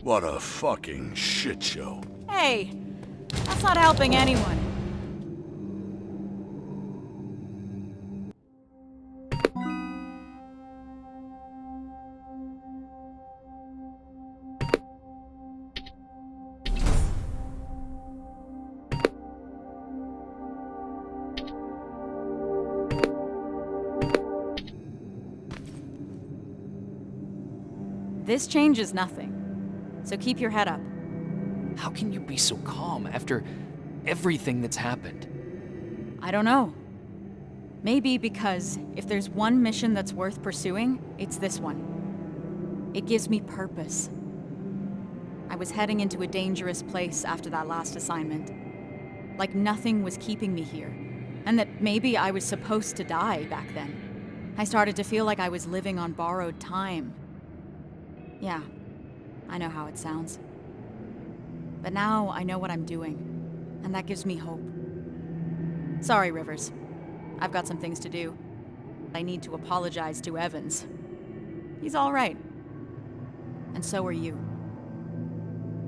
What a fucking shit show. Hey, that's not helping anyone. This changes nothing. So keep your head up. How can you be so calm after everything that's happened? I don't know. Maybe because if there's one mission that's worth pursuing, it's this one. It gives me purpose. I was heading into a dangerous place after that last assignment. Like nothing was keeping me here. And that maybe I was supposed to die back then. I started to feel like I was living on borrowed time. Yeah. I know how it sounds. But now I know what I'm doing, and that gives me hope. Sorry, Rivers. I've got some things to do. I need to apologize to Evans. He's all right. And so are you.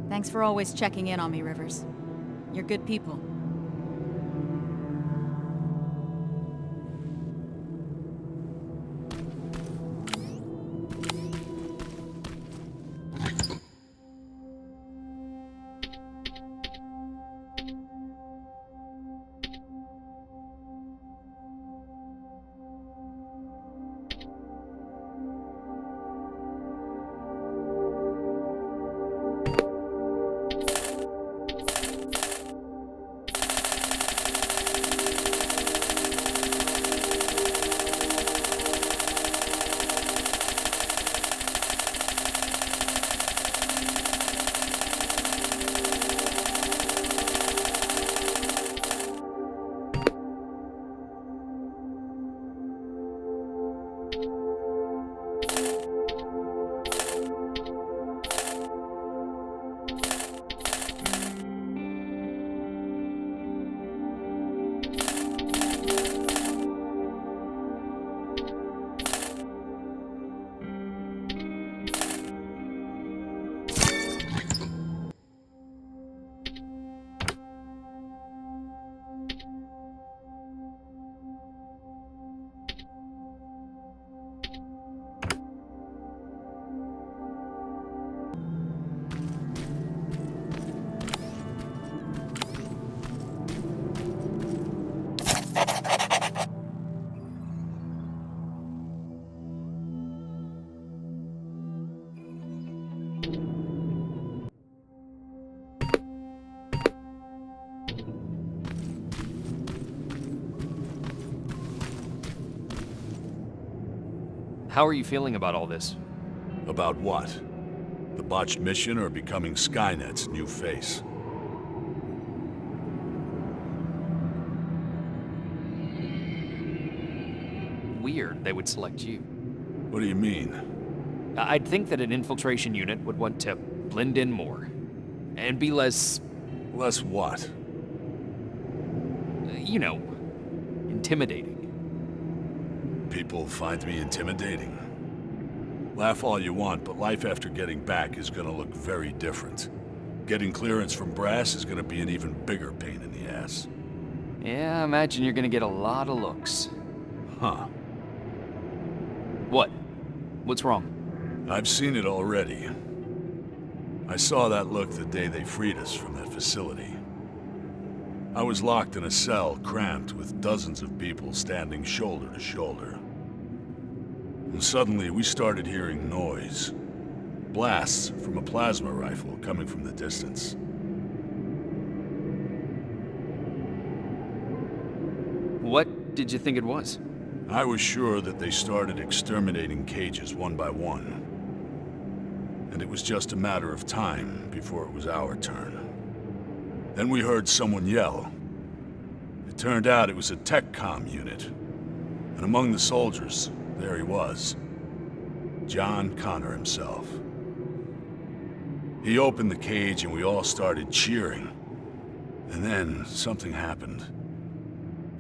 Thanks for always checking in on me, Rivers. You're good people. How are you feeling about all this? About what? The botched mission or becoming Skynet's new face? Weird they would select you. What do you mean? I'd think that an infiltration unit would want to blend in more. And be less... Less what? You know, intimidating. People find me intimidating. Laugh all you want, but life after getting back is gonna look very different. Getting clearance from Brass is gonna be an even bigger pain in the ass. Yeah, I imagine you're gonna get a lot of looks. Huh. What? What's wrong? I've seen it already. I saw that look the day they freed us from that facility. I was locked in a cell, cramped, with dozens of people standing shoulder to shoulder. And suddenly, we started hearing noise. Blasts from a plasma rifle coming from the distance. What did you think it was? I was sure that they started exterminating cages one by one. And it was just a matter of time before it was our turn. Then we heard someone yell. It turned out it was a tech comm unit. And among the soldiers, there he was. John Connor himself. He opened the cage and we all started cheering. And then something happened.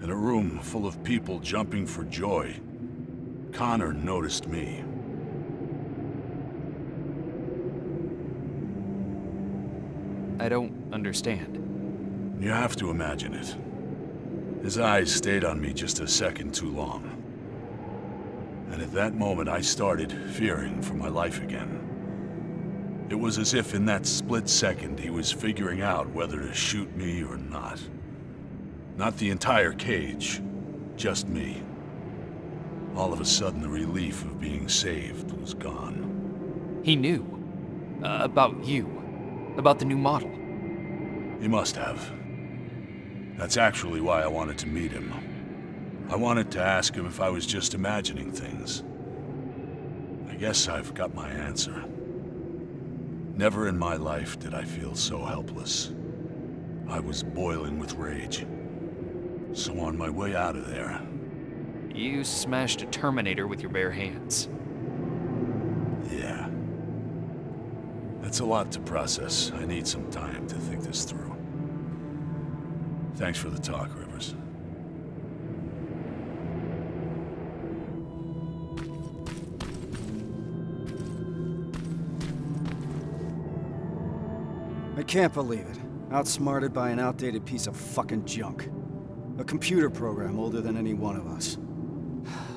In a room full of people jumping for joy, Connor noticed me. I don't understand. You have to imagine it. His eyes stayed on me just a second too long. And at that moment, I started fearing for my life again. It was as if in that split second, he was figuring out whether to shoot me or not. Not the entire cage, just me. All of a sudden, the relief of being saved was gone. He knew. About you. About the new model. He must have. That's actually why I wanted to meet him. I wanted to ask him if I was just imagining things. I guess I've got my answer. Never in my life did I feel so helpless. I was boiling with rage. So on my way out of there... You smashed a Terminator with your bare hands. Yeah. That's a lot to process. I need some time to think this through. Thanks for the talk, Rivers. I can't believe it. Outsmarted by an outdated piece of fucking junk. A computer program older than any one of us.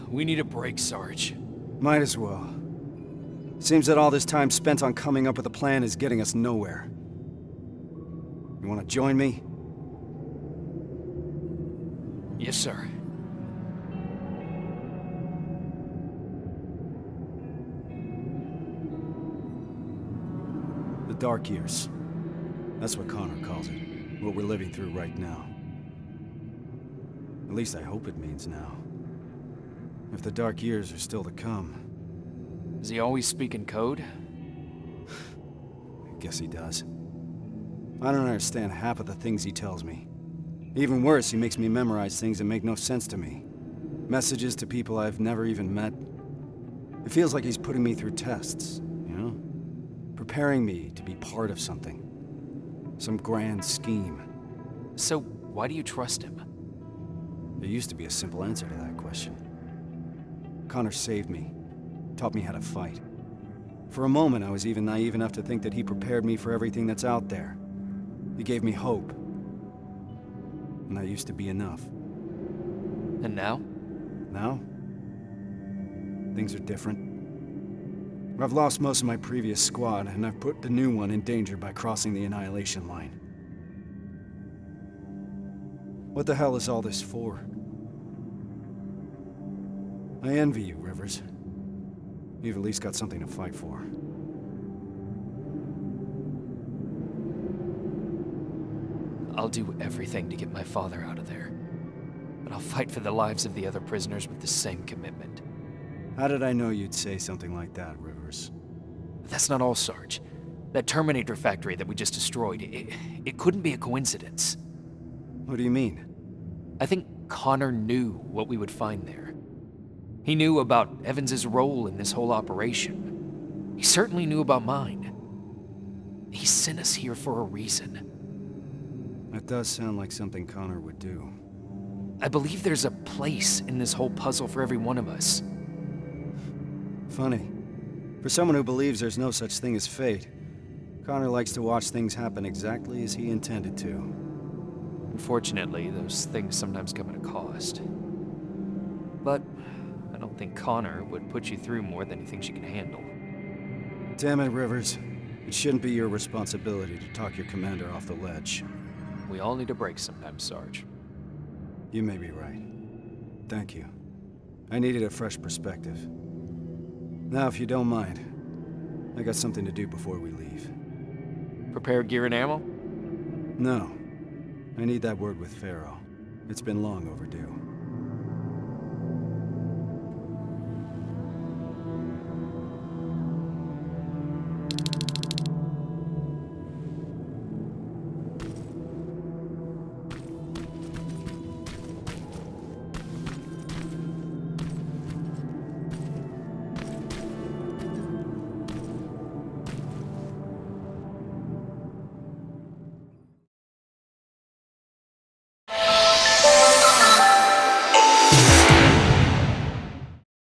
We need a break, Sarge. Might as well. Seems that all this time spent on coming up with a plan is getting us nowhere. You wanna join me? Yes, sir. The dark years. That's what Connor calls it. What we're living through right now. At least I hope it means now. If the dark years are still to come. Does he always speak in code? I guess he does. I don't understand half of the things he tells me. Even worse, he makes me memorize things that make no sense to me. Messages to people I've never even met. It feels like he's putting me through tests, you know? Preparing me to be part of something. Some grand scheme. So, why do you trust him? There used to be a simple answer to that question. Connor saved me. Taught me how to fight. For a moment, I was even naive enough to think that he prepared me for everything that's out there. He gave me hope. And that used to be enough. And now? Now? Things are different. I've lost most of my previous squad, and I've put the new one in danger by crossing the annihilation line. What the hell is all this for? I envy you, Rivers. You've at least got something to fight for. I'll do everything to get my father out of there. But I'll fight for the lives of the other prisoners with the same commitment. How did I know you'd say something like that, Rivers? But that's not all, Sarge. That Terminator factory that we just destroyed, it couldn't be a coincidence. What do you mean? I think Connor knew what we would find there. He knew about Evans's role in this whole operation. He certainly knew about mine. He sent us here for a reason. That does sound like something Connor would do. I believe there's a place in this whole puzzle for every one of us. Funny. For someone who believes there's no such thing as fate, Connor likes to watch things happen exactly as he intended to. Unfortunately, those things sometimes come at a cost. But I don't think Connor would put you through more than he thinks you can handle. Damn it, Rivers. It shouldn't be your responsibility to talk your commander off the ledge. We all need a break sometimes, Sarge. You may be right. Thank you. I needed a fresh perspective. Now, if you don't mind, I got something to do before we leave. Prepare gear and ammo? No. I need that word with Pharaoh. It's been long overdue.